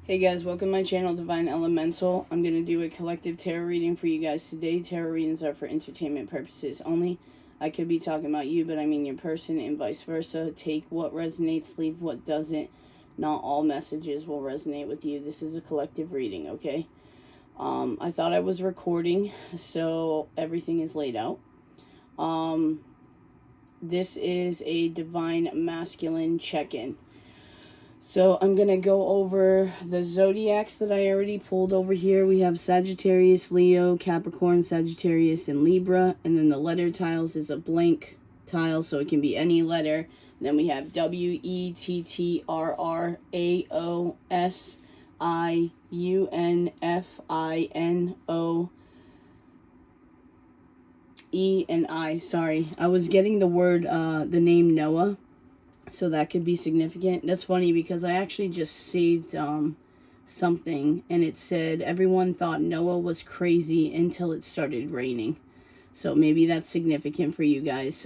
Hey guys, welcome to my channel, Divine Elemental. I'm going to do a collective tarot reading for you guys today. Tarot readings are for entertainment purposes only. I could be talking about you, but I mean your person and vice versa. Take what resonates, leave what doesn't. Not all messages will resonate with you. This is a collective reading, okay? I thought I was recording, so everything is laid out. This is a Divine Masculine check-in. So I'm going to go over the zodiacs that I already pulled over here. We have Sagittarius, Leo, Capricorn, Sagittarius, and Libra. And then the letter tiles is a blank tile, so it can be any letter. And then we have WETTRAOSIUNFINOE and I. Sorry, I was getting the name Noah. So that could be significant. That's funny because I actually just saved something and it said everyone thought Noah was crazy until it started raining. So maybe that's significant for you guys.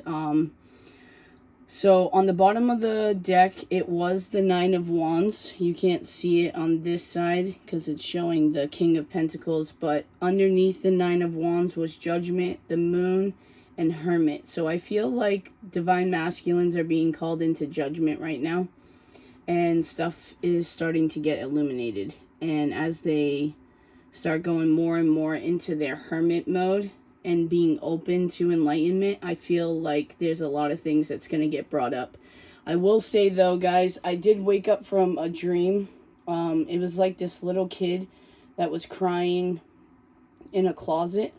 So on the bottom of the deck, it was the Nine of Wands. You can't see it on this side because it's showing the King of Pentacles. But underneath the Nine of Wands was Judgment, the Moon, and Hermit. So I feel like Divine Masculines are being called into judgment right now, and stuff is starting to get illuminated. And as they start going more and more into their hermit mode and being open to enlightenment, I feel like there's a lot of things that's going to get brought up. I will say though, guys, I did wake up from a dream. It was like this little kid that was crying in a closet.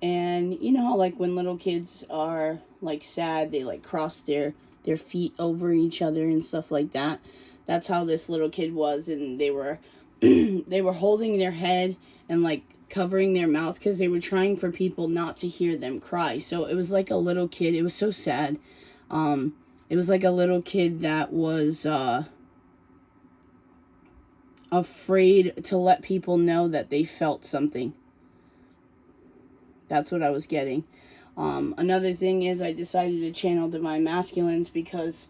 And you know how like when little kids are like sad, they like cross their feet over each other and stuff like that. That's how this little kid was, and they were they were holding their head and like covering their mouth because they were trying for people not to hear them cry. So it was like a little kid. It was so sad. It was like a little kid that was afraid to let people know that they felt something. That's what I was getting. Another thing is I decided to channel Divine Masculines because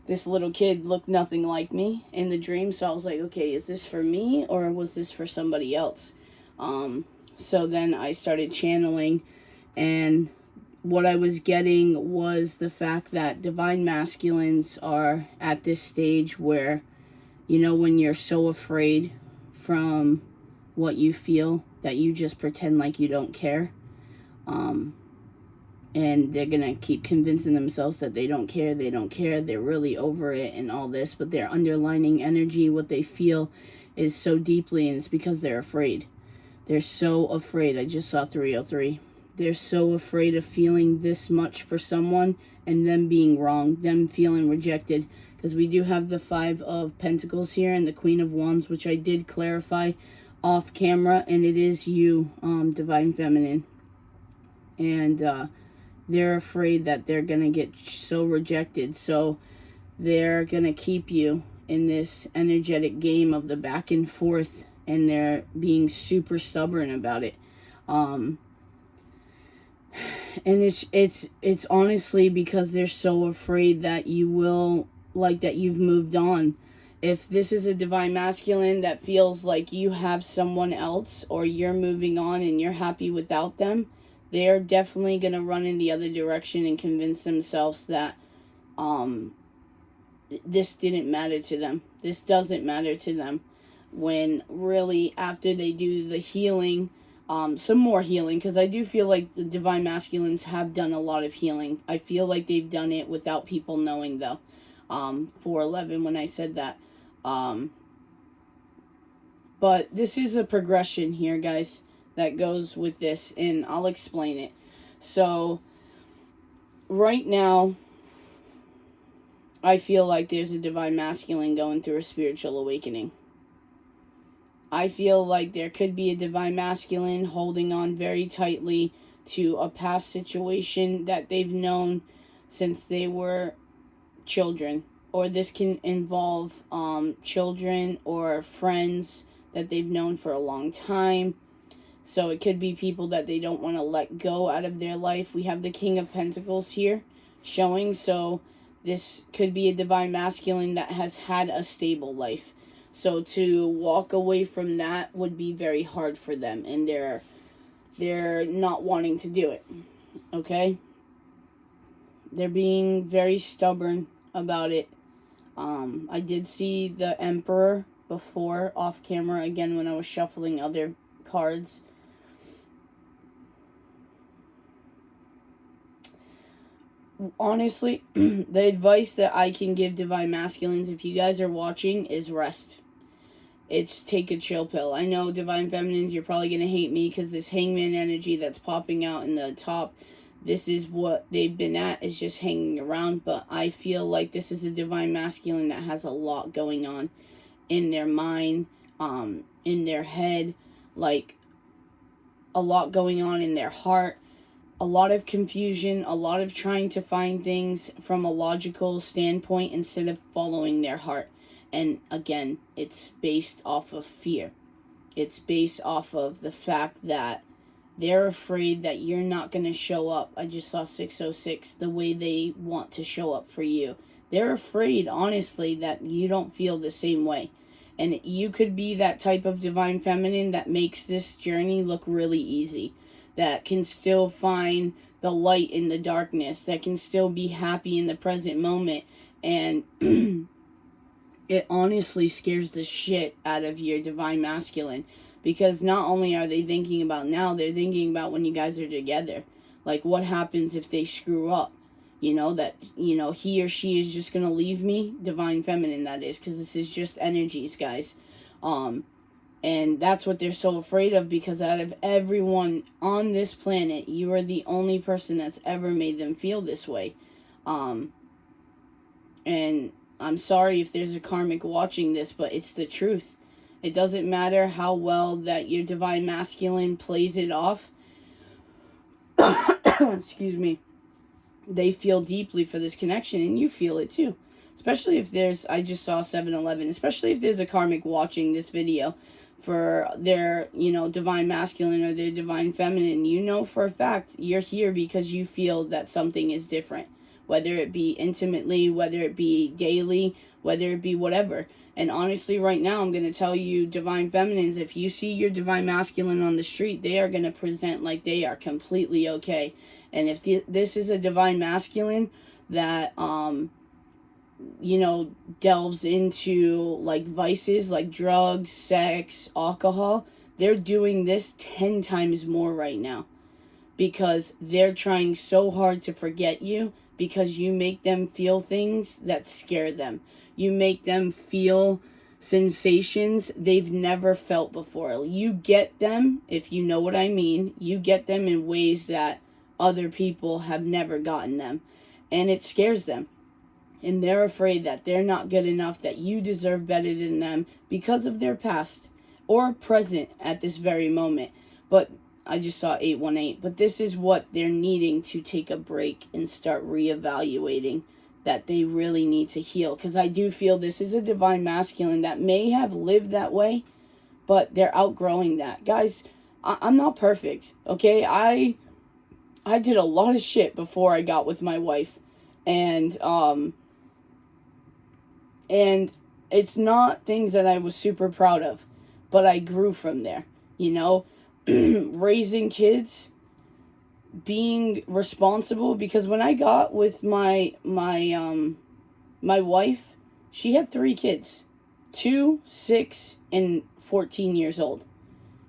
this little kid looked nothing like me in the dream. So I was like, okay, is this for me or was this for somebody else? So then I started channeling, and what I was getting was the fact that Divine Masculines are at this stage where, you know, when you're so afraid from what you feel that you just pretend like you don't care. And they're gonna keep convincing themselves that they don't care, they're really over it and all this, but their underlining energy, what they feel is so deeply, and it's because they're afraid. They're so afraid. I just saw 303. They're so afraid of feeling this much for someone and them being wrong, them feeling rejected, because we do have the Five of Pentacles here and the Queen of Wands, which I did clarify off camera, and it is you, Divine Feminine. And they're afraid that they're going to get so rejected. So they're going to keep you in this energetic game of the back and forth. And they're being super stubborn about it. And it's honestly because they're so afraid that you will, like, that you've moved on. If this is a Divine Masculine that feels like you have someone else or you're moving on and you're happy without them, they're definitely going to run in the other direction and convince themselves that this didn't matter to them. This doesn't matter to them. When really, after they do the healing, some more healing, because I do feel like the Divine Masculines have done a lot of healing. I feel like they've done it without people knowing, though. 411 when I said that. But this is a progression here, guys, that goes with this, and I'll explain it. So right now I feel like there's a Divine Masculine going through a spiritual awakening. I feel like there could be a Divine Masculine holding on very tightly to a past situation that they've known since they were children, or this can involve children or friends that they've known for a long time. So it could be people that they don't want to let go out of their life. We have the King of Pentacles here showing. So this could be a Divine Masculine that has had a stable life. So to walk away from that would be very hard for them, and they're not wanting to do it. Okay? They're being very stubborn about it. I did see the Emperor before off camera again when I was shuffling other cards. Honestly, the advice that I can give Divine Masculines, if you guys are watching, is rest. It's take a chill pill. I know Divine Feminines, you're probably going to hate me because this Hangman energy that's popping out in the top, this is what they've been at, is just hanging around. But I feel like this is a Divine Masculine that has a lot going on in their mind, in their head, like a lot going on in their heart. A lot of confusion, a lot of trying to find things from a logical standpoint instead of following their heart. And again, it's based off of fear. It's based off of the fact that they're afraid that you're not going to show up. I just saw 606, the way they want to show up for you. They're afraid, honestly, that you don't feel the same way. And you could be that type of Divine Feminine that makes this journey look really easy. That can still find the light in the darkness, that can still be happy in the present moment. And it honestly scares the shit out of your Divine Masculine, because not only are they thinking about now, they're thinking about when you guys are together. Like, what happens if they screw up? You know, that, you know, he or she is just going to leave me. Divine Feminine, that is, because this is just energies, guys. And that's what they're so afraid of, because out of everyone on this planet, you are the only person that's ever made them feel this way. And I'm sorry if there's a karmic watching this, but it's the truth. It doesn't matter how well that your Divine Masculine plays it off. Excuse me. They feel deeply for this connection, and you feel it too. Especially if there's, I just saw 7-Eleven, especially if there's a karmic watching this video for their, you know, Divine Masculine or their Divine Feminine. You know for a fact you're here because you feel that something is different. Whether it be intimately, whether it be daily, whether it be whatever. And honestly, right now, I'm going to tell you, Divine Feminines, if you see your Divine Masculine on the street, they are going to present like they are completely okay. And if this is a Divine Masculine that, you know, delves into, like, vices, like drugs, sex, alcohol, they're doing this 10 times more right now. Because they're trying so hard to forget you, because you make them feel things that scare them. You make them feel sensations they've never felt before. You get them, if you know what I mean, you get them in ways that other people have never gotten them. And it scares them. And they're afraid that they're not good enough, that you deserve better than them because of their past or present at this very moment. But I just saw 818. But this is what they're needing to take a break and start reevaluating, that they really need to heal. Because I do feel this is a Divine Masculine that may have lived that way, but they're outgrowing that. Guys, I'm not perfect, okay? I did a lot of shit before I got with my wife. And it's not things that I was super proud of, but I grew from there, you know? Raising kids, being responsible, because when I got with my wife, she had 3 kids, 2, 6, and 14 years old.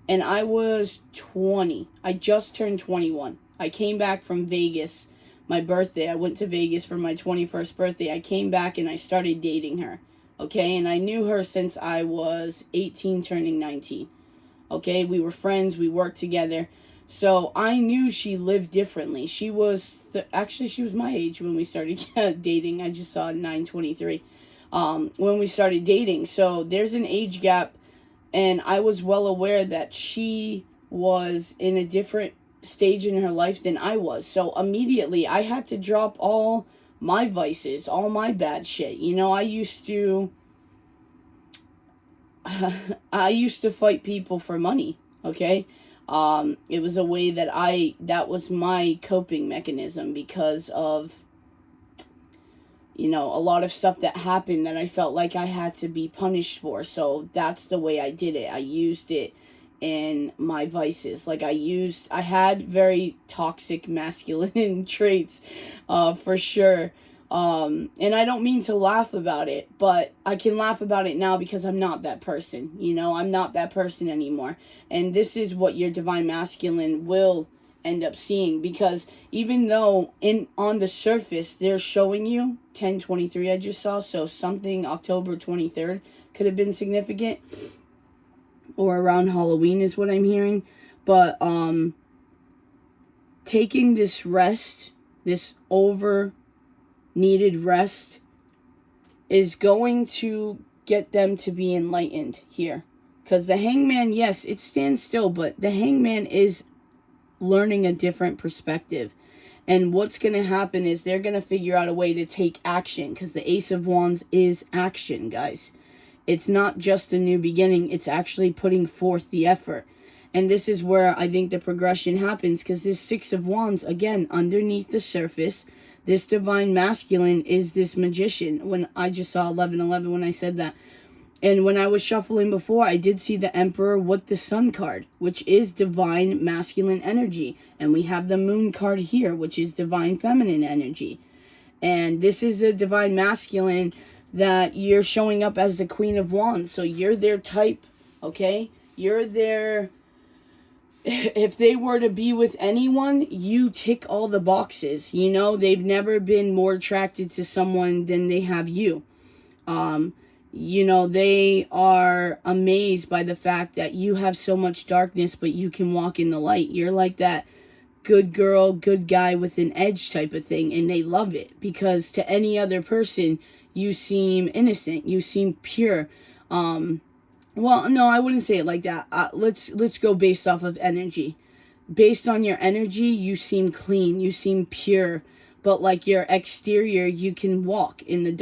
And I was 20. I just turned 21. I came back from Vegas, my birthday. I went to Vegas for my 21st birthday. I came back and I started dating her. Okay, and I knew her since I was 18 turning 19. Okay, we were friends, we worked together. So I knew she lived differently. She was, actually she was my age when we started dating. I just saw 923 when we started dating. So there's an age gap, and I was well aware that she was in a different stage in her life than I was. So immediately I had to drop all my vices, all my bad shit. You know, I used to fight people for money, okay? It was a way that was my coping mechanism because of you know, a lot of stuff that happened that I felt like I had to be punished for. So that's the way I did it. I used it in my vices. Like I had very toxic masculine traits, for sure. And I don't mean to laugh about it, but I can laugh about it now because I'm not that person. You know, I'm not that person anymore. And this is what your divine masculine will end up seeing, because even though on the surface they're showing you 1023 I just saw, so something October 23rd could have been significant, or around Halloween is what I'm hearing. But taking this rest, this over needed rest, is going to get them to be enlightened here. Because the hangman, yes, it stands still, but the hangman is learning a different perspective. And what's going to happen is they're going to figure out a way to take action, because the Ace of Wands is action, guys. It's not just a new beginning. It's actually putting forth the effort. And this is where I think the progression happens, because this Six of Wands, again, underneath the surface, this divine masculine is this magician. When I just saw 1111 when I said that. And when I was shuffling before, I did see the Emperor with the Sun card, which is divine masculine energy. And we have the Moon card here, which is divine feminine energy. And this is a divine masculine that you're showing up as the Queen of Wands. So you're their type, okay? You're their... If they were to be with anyone, you tick all the boxes. You know, they've never been more attracted to someone than they have you. You know, they are amazed by the fact that you have so much darkness, but you can walk in the light. You're like that good girl, good guy with an edge type of thing, and they love it, because to any other person, you seem innocent, you seem pure. Well, no, I wouldn't say it like that. Let's go based off of energy. Based on your energy, you seem clean, you seem pure. But like your exterior, you can walk in the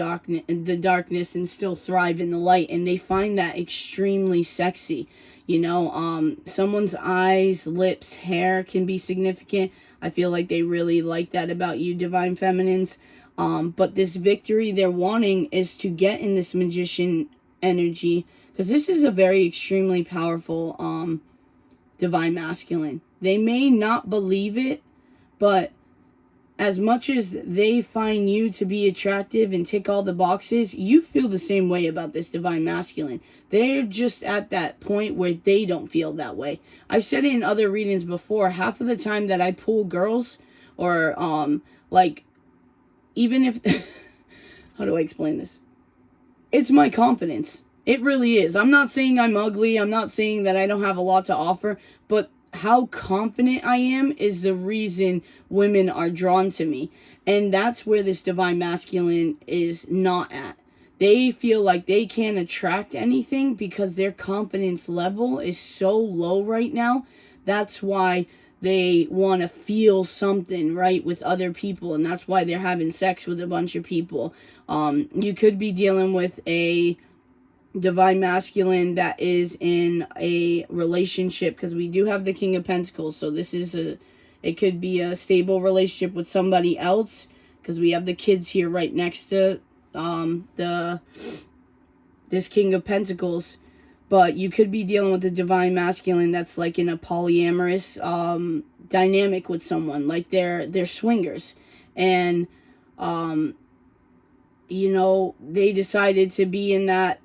darkness and still thrive in the light. And they find that extremely sexy. You know, someone's eyes, lips, hair can be significant. I feel like they really like that about you, divine feminines. But this victory they're wanting is to get in this magician energy, because this is a very extremely powerful divine masculine. They may not believe it, but as much as they find you to be attractive and tick all the boxes, you feel the same way about this divine masculine. They're just at that point where they don't feel that way. I've said it in other readings before. Half of the time that I pull girls, or like, even if how do I explain this? It's my confidence. It really is. I'm not saying I'm ugly. I'm not saying that I don't have a lot to offer, but how confident I am is the reason women are drawn to me. And that's where this divine masculine is not at. They feel like they can't attract anything because their confidence level is so low right now. That's why they want to feel something, right, with other people. And that's why they're having sex with a bunch of people. You could be dealing with a divine masculine that is in a relationship, because we do have the King of Pentacles, so this is it could be a stable relationship with somebody else, because we have the kids here right next to this King of Pentacles. But you could be dealing with a divine masculine that's like in a polyamorous dynamic with someone, like they're swingers, and you know, they decided to be in that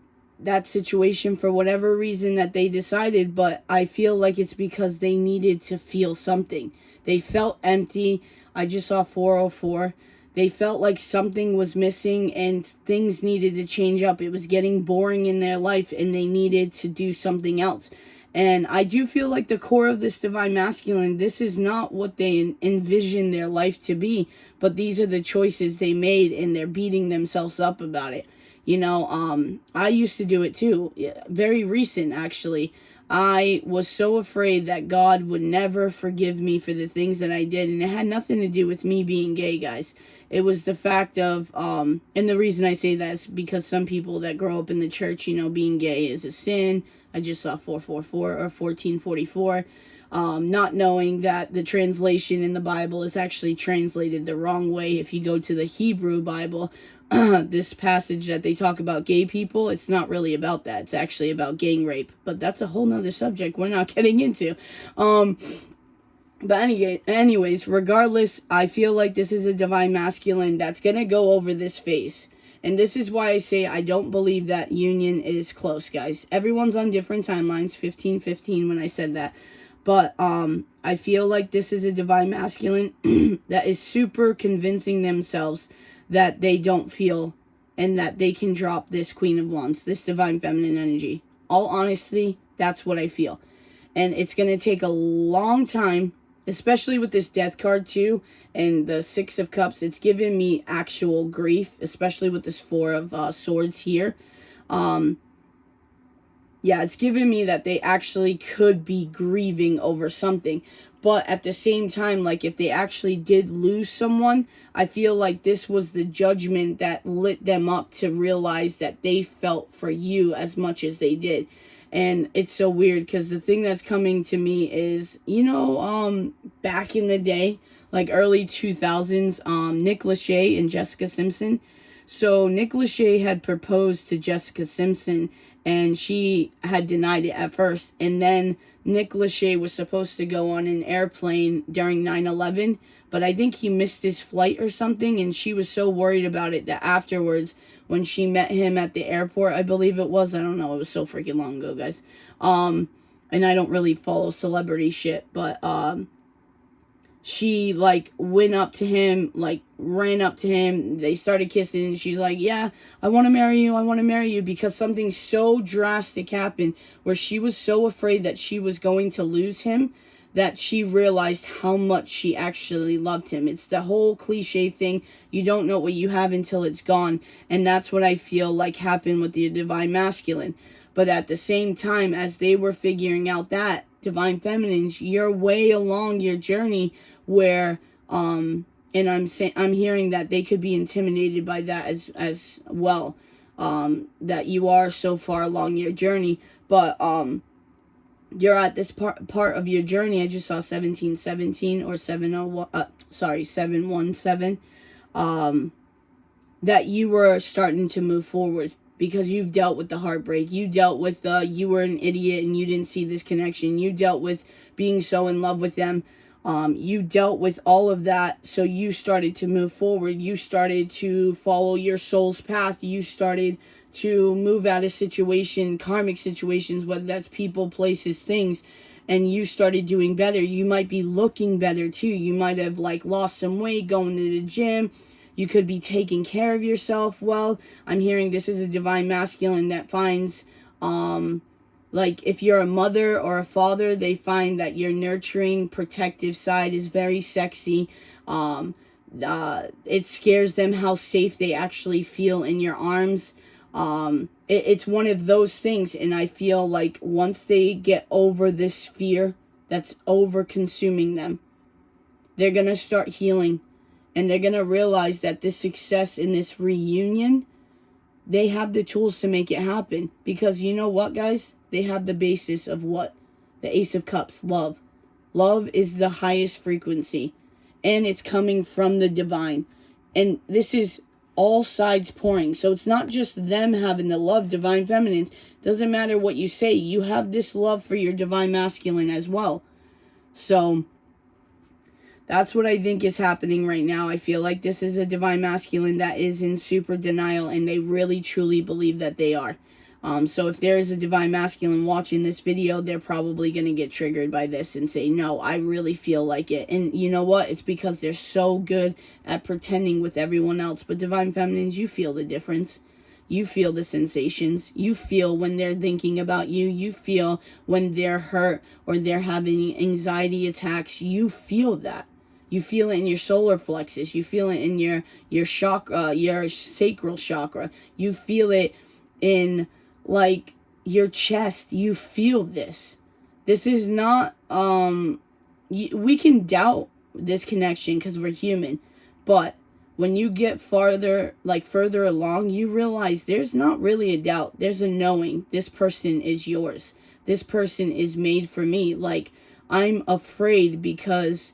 situation for whatever reason that they decided, but I feel like it's because they needed to feel something. They felt empty. I just saw 404. They felt like something was missing and things needed to change up. It was getting boring in their life and they needed to do something else. And I do feel like the core of this divine masculine, this is not what they envisioned their life to be, but these are the choices they made, and they're beating themselves up about it. You know, I used to do it too. Very recent, actually. I was so afraid that God would never forgive me for the things that I did. And it had nothing to do with me being gay, guys. It was the fact of, and the reason I say that is because some people that grow up in the church, you know, being gay is a sin. I just saw 444 or 1444. Not knowing that the translation in the Bible is actually translated the wrong way. If you go to the Hebrew Bible, this passage that they talk about gay people, it's not really about that. It's actually about gang rape. But that's a whole nother subject we're not getting into. But anyways, regardless, I feel like this is a divine masculine that's going to go over this phase. And this is why I say I don't believe that union is close, guys. Everyone's on different timelines, 15-15 when I said that. But I feel like this is a divine masculine that is super convincing themselves that they don't feel and that they can drop this Queen of Wands, this divine feminine energy. All honesty, that's what I feel. And it's going to take a long time, especially with this Death card too, and the Six of Cups. It's giving me actual grief, especially with this Four of Swords here. Yeah, it's giving me that they actually could be grieving over something. But at the same time, like if they actually did lose someone, I feel like this was the judgment that lit them up to realize that they felt for you as much as they did. And it's so weird because the thing that's coming to me is, back in the day, like early 2000s, Nick Lachey and Jessica Simpson. So Nick Lachey had proposed to Jessica Simpson and she had denied it at first. And then Nick Lachey was supposed to go on an airplane during 9/11, but I think he missed his flight or something. And she was so worried about it that afterwards, when she met him at the airport, I believe it was, I don't know, it was so freaking long ago, guys. And I don't really follow celebrity shit, but she like went up to him, like ran up to him, they started kissing, and she's like, yeah, I want to marry you, because something so drastic happened where she was so afraid that she was going to lose him that she realized how much she actually loved him. It's the whole cliche thing, you don't know what you have until it's gone, and that's what I feel like happened with the divine masculine. But at the same time, as they were figuring out that, divine feminines, you're way along your journey where and I'm hearing that they could be intimidated by that as well, that you are so far along your journey, but you're at this part of your journey. I just saw 1717 or 717, that you were starting to move forward because you've dealt with the heartbreak. You dealt with you were an idiot and you didn't see this connection. You dealt with being so in love with them. You dealt with all of that, so you started to move forward. You started to follow your soul's path. You started to move out of karmic situations, whether that's people, places, things, and you started doing better. You might be looking better too. You might have like lost some weight, going to the gym. You could be taking care of yourself well. I'm hearing this is a divine masculine that finds, like if you're a mother or a father, they find that your nurturing, protective side is very sexy. It scares them how safe they actually feel in your arms. It's one of those things, and I feel like once they get over this fear that's over consuming them, they're going to start healing, and they're going to realize that this success in this reunion, they have the tools to make it happen. Because you know what, guys? They have the basis of what? The Ace of Cups, love. Love is the highest frequency, and it's coming from the divine. And this is all sides pouring. So it's not just them having the love, divine feminines. Doesn't matter what you say. You have this love for your divine masculine as well. So that's what I think is happening right now. I feel like this is a divine masculine that is in super denial, and they really truly believe that they are. So if there is a divine masculine watching this video, they're probably going to get triggered by this and say, no, I really feel like it. And you know what? It's because they're so good at pretending with everyone else. But divine feminines, you feel the difference. You feel the sensations. You feel when they're thinking about you. You feel when they're hurt or they're having anxiety attacks. You feel that. You feel it in your solar plexus. You feel it in your chakra, your sacral chakra. You feel it in like your chest. You feel this. This is not we can doubt this connection because we're human, but when you get further along, you realize there's not really a doubt. There's a knowing. This person is yours. This person is made for me. Like, I'm afraid because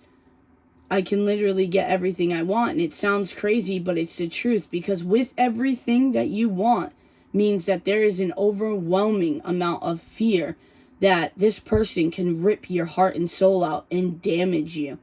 I can literally get everything I want. And it sounds crazy, but it's the truth, because with everything that you want means that there is an overwhelming amount of fear that this person can rip your heart and soul out and damage you.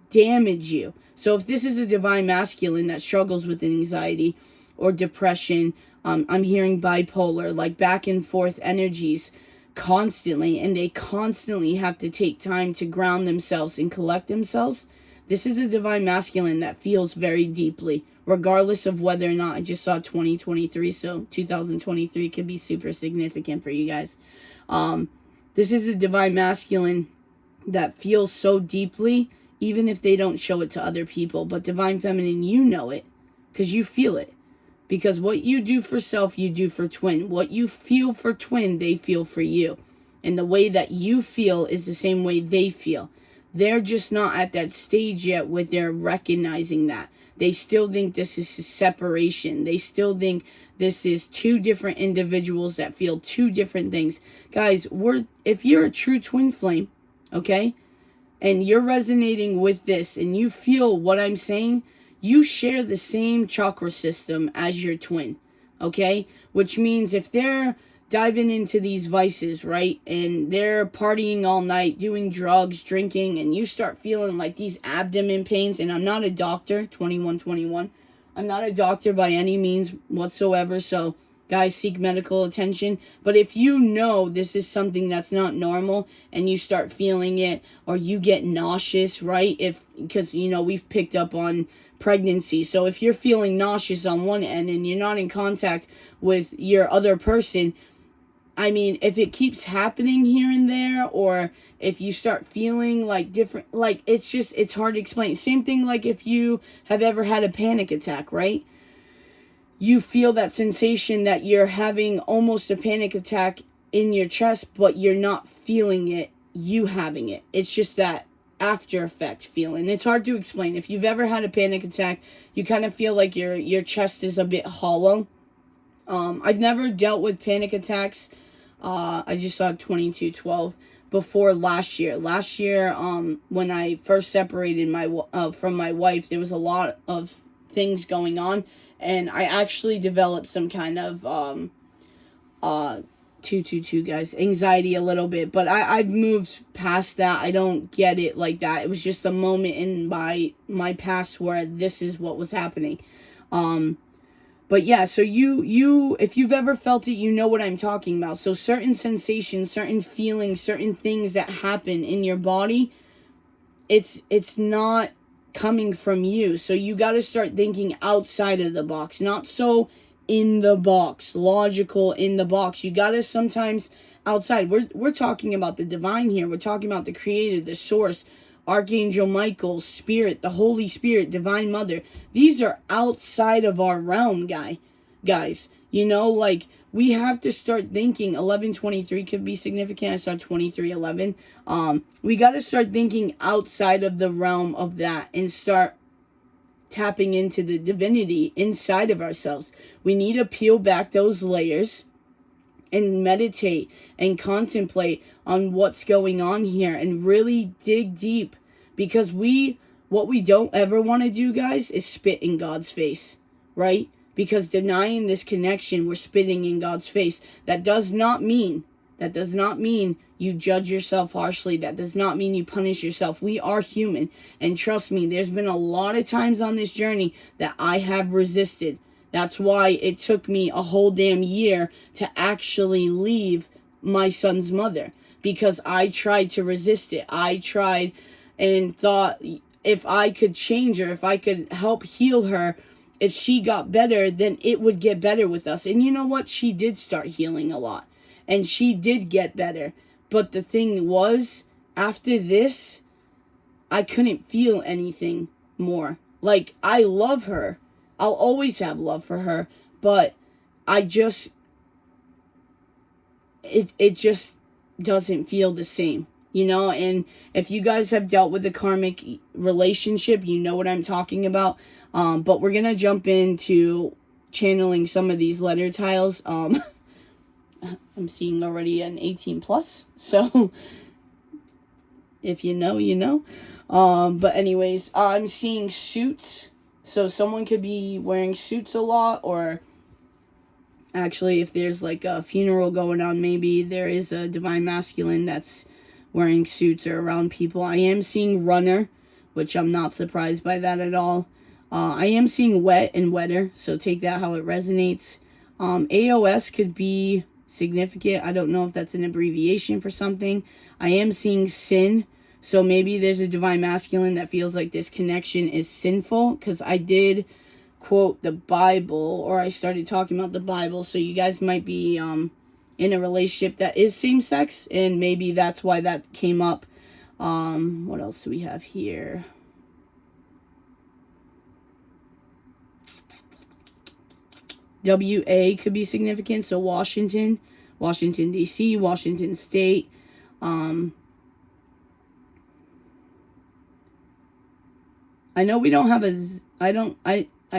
Damage you. So if this is a divine masculine that struggles with anxiety or depression, I'm hearing bipolar, like back and forth energies constantly, and they constantly have to take time to ground themselves and collect themselves. This is a divine masculine that feels very deeply, regardless of whether or not. I just saw 2023, so 2023 could be super significant for you guys. This is a divine masculine that feels so deeply, even if they don't show it to other people. But divine feminine, you know it, because you feel it. Because what you do for self, you do for twin. What you feel for twin, they feel for you. And the way that you feel is the same way they feel. They're just not at that stage yet where they're recognizing that. They still think this is a separation. They still think this is two different individuals that feel two different things. Guys, if you're a true twin flame, okay, and you're resonating with this and you feel what I'm saying, you share the same chakra system as your twin, okay? Which means if they're diving into these vices, right, and they're partying all night, doing drugs, drinking, and you start feeling like these abdomen pains, and I'm not a doctor, 2121, I'm not a doctor by any means whatsoever, so guys, seek medical attention. But if you know this is something that's not normal and you start feeling it, or you get nauseous, right? Because, we've picked up on pregnancy. So if you're feeling nauseous on one end and you're not in contact with your other person, I mean, if it keeps happening here and there, or if you start feeling like different, like it's hard to explain. Same thing like if you have ever had a panic attack, right? You feel that sensation that you're having almost a panic attack in your chest, but you're not feeling it, you having it. It's just that after effect feeling. It's hard to explain. If you've ever had a panic attack, you kind of feel like your chest is a bit hollow. I've never dealt with panic attacks. I just saw 2212 before last year. Last year, when I first separated from my wife, there was a lot of things going on, and I actually developed some kind of 222 guys, anxiety a little bit, but I've moved past that. I don't get it like that. It was just a moment in my past where this is what was happening. But yeah, so you if you've ever felt it, you know what I'm talking about. So certain sensations, certain feelings, certain things that happen in your body, it's not coming from you. So you got to start thinking outside of the box, not so in the box, logical in the box. You got to sometimes outside. We're talking about the divine here. We're talking about the creator, the source, Archangel Michael, Spirit, the Holy Spirit, Divine Mother. These are outside of our realm, guys. Like we have to start thinking. 1123 could be significant. I saw 2311. We got to start thinking outside of the realm of that and start tapping into the divinity inside of ourselves. We need to peel back those layers and meditate and contemplate on what's going on here and really dig deep, because what we don't ever want to do, guys, is spit in God's face, right? Because denying this connection, we're spitting in God's face. That does not mean you judge yourself harshly. That does not mean you punish yourself. We are human. And trust me, there's been a lot of times on this journey that I have resisted. That's why it took me a whole damn year to actually leave my son's mother, because I tried to resist it. I tried and thought if I could change her, if I could help heal her, if she got better, then it would get better with us. And you know what? She did start healing a lot. And she did get better. But the thing was, after this, I couldn't feel anything more. Like, I love her. I'll always have love for her. But I just... It just doesn't feel the same. And if you guys have dealt with a karmic relationship, you know what I'm talking about. But we're going to jump into channeling some of these letter tiles. I'm seeing already an 18 plus. So If you know, you know. But anyways, I'm seeing suits. So someone could be wearing suits a lot, or actually, if there's like a funeral going on, maybe there is a divine masculine that's wearing suits or around people. I am seeing runner, which I'm not surprised by that at all. I am seeing wet and wetter, so take that how it resonates. AOS could be significant. I don't know if that's an abbreviation for something. I am seeing sin, so maybe there's a divine masculine that feels like this connection is sinful, because I did quote the Bible, or I started talking about the Bible, so you guys might be in a relationship that is same-sex, and maybe that's why that came up. What else do we have here? WA could be significant, so Washington DC, Washington State. I know we don't have I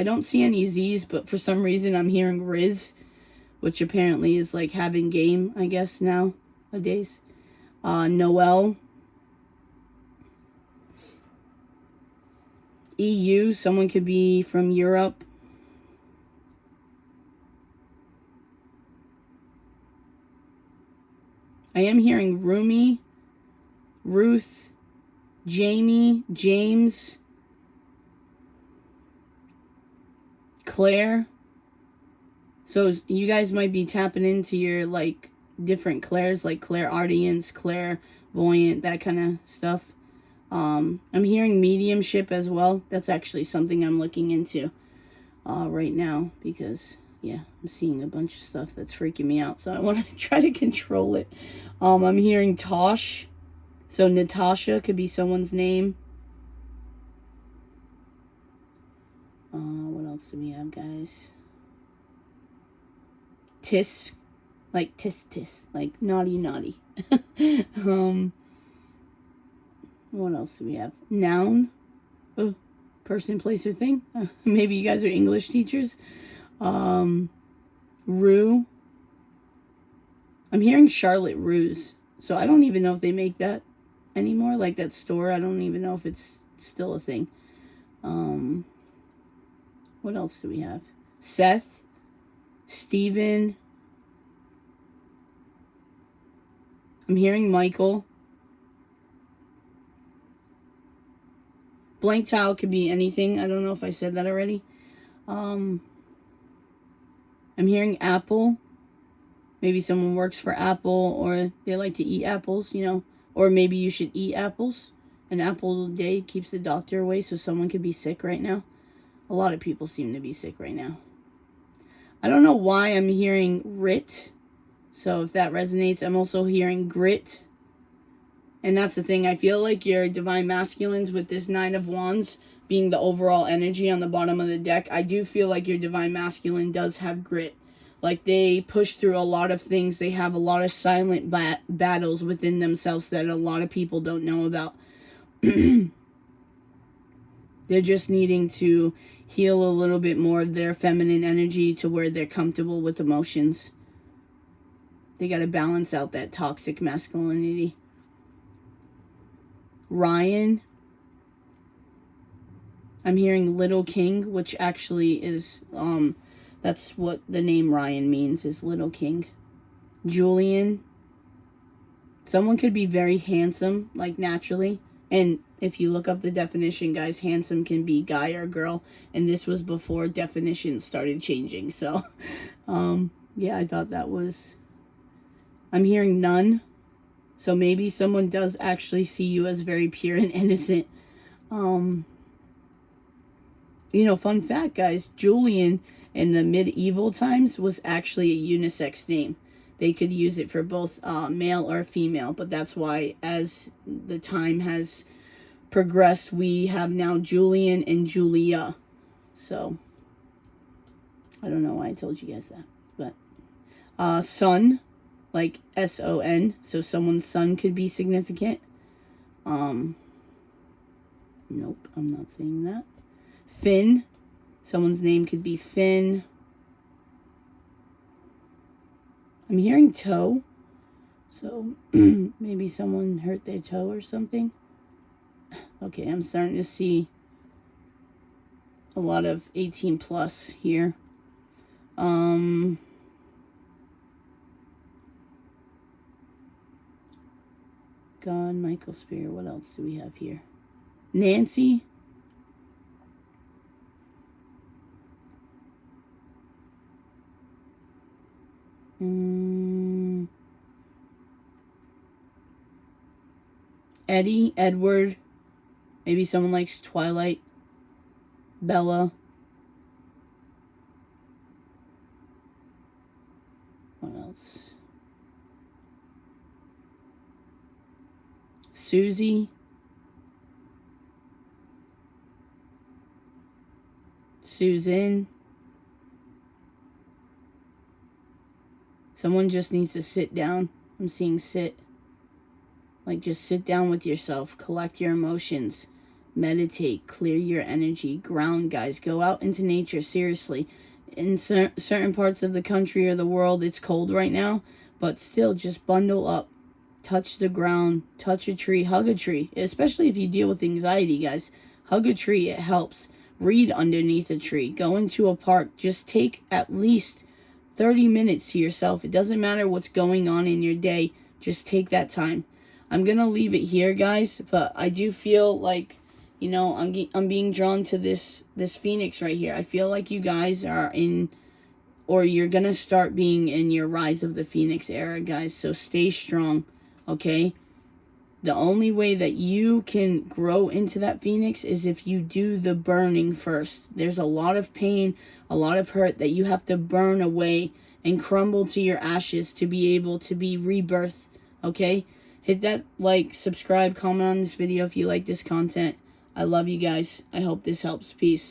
don't see any Z's, but for some reason I'm hearing Riz, which apparently is like having game, I guess, nowadays. Noel. EU, someone could be from Europe. I am hearing Rumi, Ruth, Jamie, James, Claire. So you guys might be tapping into your like different Claires, like clairaudience, clairvoyant, that kind of stuff. I'm hearing mediumship as well. That's actually something I'm looking into right now, because yeah, I'm seeing a bunch of stuff that's freaking me out, so I want to try to control it. I'm hearing Tosh, so Natasha could be someone's name. What else do we have, guys? Tis, like tis, like naughty. What else do we have? Noun, person, place, or thing. Maybe you guys are English teachers. Rue. I'm hearing Charlotte Russe. So I don't even know if they make that anymore. Like that store. I don't even know if it's still a thing. What else do we have? Seth. Stephen. I'm hearing Michael. Blank tile could be anything. I don't know if I said that already. I'm hearing Apple. Maybe someone works for Apple, or they like to eat apples, you know. Or maybe you should eat apples. An apple a day keeps the doctor away, so someone could be sick right now. A lot of people seem to be sick right now. I don't know why I'm hearing Rit. So if that resonates, I'm also hearing Grit. And that's the thing. I feel like your divine masculines with this 9 of Wands being the overall energy on the bottom of the deck, I do feel like your divine masculine does have grit. Like they push through a lot of things. They have a lot of silent battles within themselves that a lot of people don't know about. They're just needing to heal a little bit more of their feminine energy to where they're comfortable with emotions. They got to balance out that toxic masculinity. Ryan. I'm hearing Little King, which actually is, that's what the name Ryan means, is Little King. Julian. Someone could be very handsome, like naturally. And if you look up the definition, guys, handsome can be guy or girl. And this was before definitions started changing. So, yeah, I thought that was... I'm hearing none. So maybe someone does actually see you as very pure and innocent. You know, fun fact, guys, Julian in the medieval times was actually a unisex name. They could use it for both male or female, but that's why as the time has progressed, we have now Julian and Julia. So, I don't know why I told you guys that, but son, like S-O-N, so someone's son could be significant. Nope, I'm not saying that. Finn, someone's name could be Finn. I'm hearing toe, So maybe someone hurt their toe or something. Okay, I'm starting to see a lot of 18 plus here. God, Michael Spear. What else do we have here? Nancy. Eddie, Edward. Maybe someone likes Twilight. Bella. What else? Susie. Susan. Someone just needs to sit down. I'm seeing sit. Like, just sit down with yourself. Collect your emotions. Meditate. Clear your energy. Ground, guys. Go out into nature. Seriously. In certain parts of the country or the world, it's cold right now. But still, just bundle up. Touch the ground. Touch a tree. Hug a tree. Especially if you deal with anxiety, guys. Hug a tree. It helps. Read underneath a tree. Go into a park. Just take at least 30 minutes to yourself. It doesn't matter what's going on in your day. Just take that time. I'm going to leave it here, guys. But I do feel like, you know, I'm being drawn to this Phoenix right here. I feel like you guys are in, or you're going to start being in your Rise of the Phoenix era, guys. So stay strong, okay? The only way that you can grow into that Phoenix is if you do the burning first. There's a lot of pain, a lot of hurt that you have to burn away and crumble to your ashes to be able to be rebirthed, okay? Hit that like, subscribe, comment on this video if you like this content. I love you guys. I hope this helps. Peace.